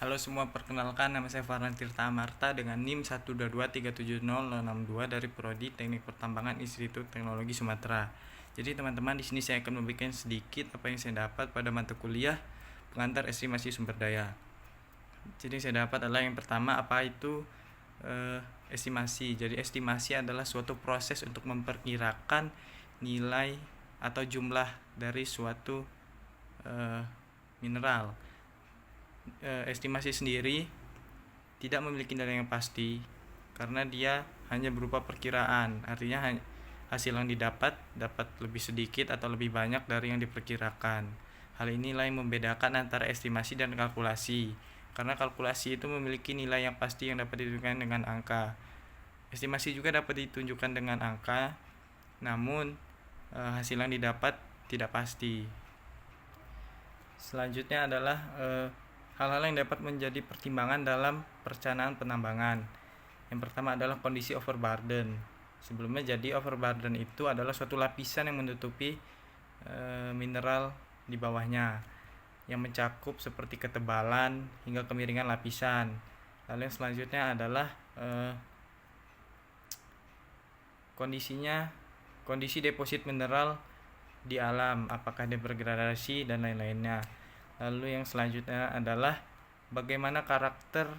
Halo semua, perkenalkan nama saya Farhan Tirta Amarta dengan NIM 122370062 dari Prodi Teknik Pertambangan Institut Teknologi Sumatera. Jadi teman-teman, di sini saya akan memberikan sedikit apa yang saya dapat pada mata kuliah pengantar estimasi sumber daya. Jadi saya dapat adalah yang pertama, apa itu estimasi. Jadi estimasi adalah suatu proses untuk memperkirakan nilai atau jumlah dari suatu mineral. Estimasi sendiri tidak memiliki nilai yang pasti karena dia hanya berupa perkiraan. Artinya hasil yang dapat lebih sedikit atau lebih banyak dari yang diperkirakan. Hal inilah yang membedakan antara estimasi dan kalkulasi, karena kalkulasi itu memiliki nilai yang pasti yang dapat ditunjukkan dengan angka. Estimasi juga dapat ditunjukkan dengan angka, namun hasil yang didapat tidak pasti. Selanjutnya adalah hal-hal yang dapat menjadi pertimbangan dalam perencanaan penambangan. Yang pertama adalah kondisi overburden. Sebelumnya, jadi overburden itu adalah suatu lapisan yang menutupi mineral di bawahnya, yang mencakup seperti ketebalan hingga kemiringan lapisan. Lalu yang selanjutnya adalah kondisi deposit mineral di alam, apakah dia bergradasi dan lain-lainnya. Lalu yang selanjutnya adalah bagaimana karakter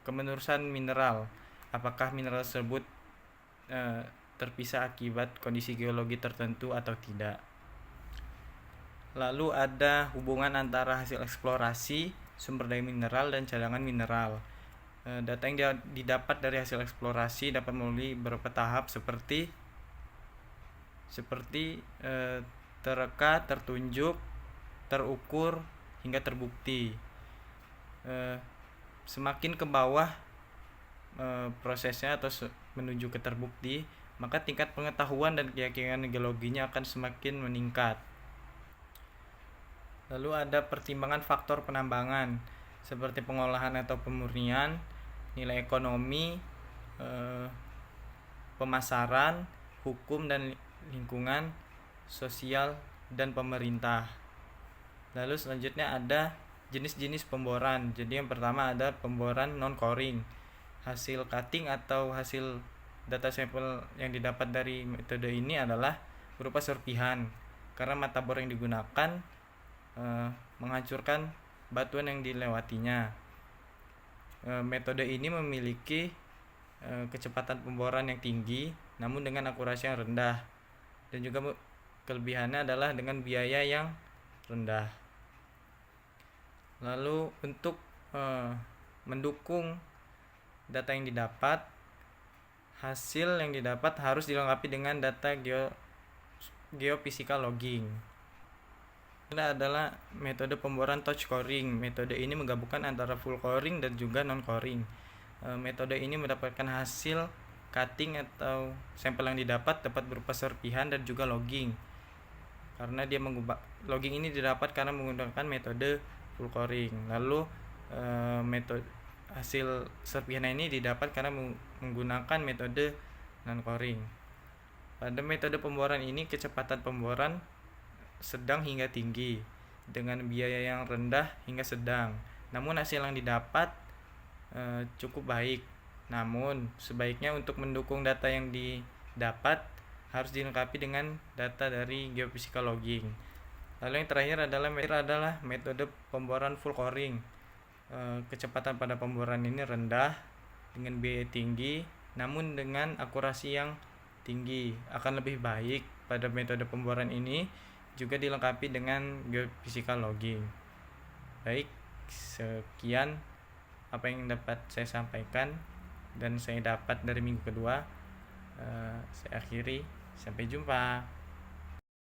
kemenurusan mineral, apakah mineral tersebut terpisah akibat kondisi geologi tertentu atau tidak. Lalu ada hubungan antara hasil eksplorasi, sumber daya mineral, dan cadangan mineral. Data yang didapat dari hasil eksplorasi dapat melalui beberapa tahap seperti tereka, tertunjuk, terukur, hingga terbukti. Semakin ke bawah prosesnya atau menuju ke terbukti, maka tingkat pengetahuan dan keyakinan geologinya akan semakin meningkat. Lalu ada pertimbangan faktor penambangan seperti pengolahan atau pemurnian, nilai ekonomi, pemasaran, hukum dan lingkungan, sosial, dan pemerintah. Lalu selanjutnya ada jenis-jenis pemboran. Jadi yang pertama ada pemboran non-coring. Hasil cutting atau hasil data sampel yang didapat dari metode ini adalah berupa serpihan, karena mata bor yang digunakan menghancurkan batuan yang dilewatinya. Metode ini memiliki kecepatan pemboran yang tinggi namun dengan akurasi yang rendah, dan juga kelebihannya adalah dengan biaya yang rendah. Lalu untuk mendukung data yang didapat, hasil yang didapat harus dilengkapi dengan data geophysical logging. Ini adalah metode pemboran touch coring. Metode ini menggabungkan antara full coring dan juga non coring. Metode ini mendapatkan hasil cutting atau sampel yang dapat berupa serpihan dan juga logging. Karena dia logging ini didapat karena menggunakan metode full coring. Lalu metode hasil serpihan ini didapat karena menggunakan metode non coring. Pada metode pemboran ini kecepatan pemboran sedang hingga tinggi dengan biaya yang rendah hingga sedang. Namun hasil yang didapat cukup baik. Namun sebaiknya untuk mendukung data yang didapat harus dilengkapi dengan data dari geophysical logging. Lalu yang terakhir adalah metode pemboran full coring. Kecepatan pada pemboran ini rendah dengan biaya tinggi, namun dengan akurasi yang tinggi. Akan lebih baik pada metode pemboran ini juga dilengkapi dengan geophysical logging. Baik, sekian apa yang dapat saya sampaikan dan saya dapat dari minggu kedua. Saya akhiri, sampai jumpa.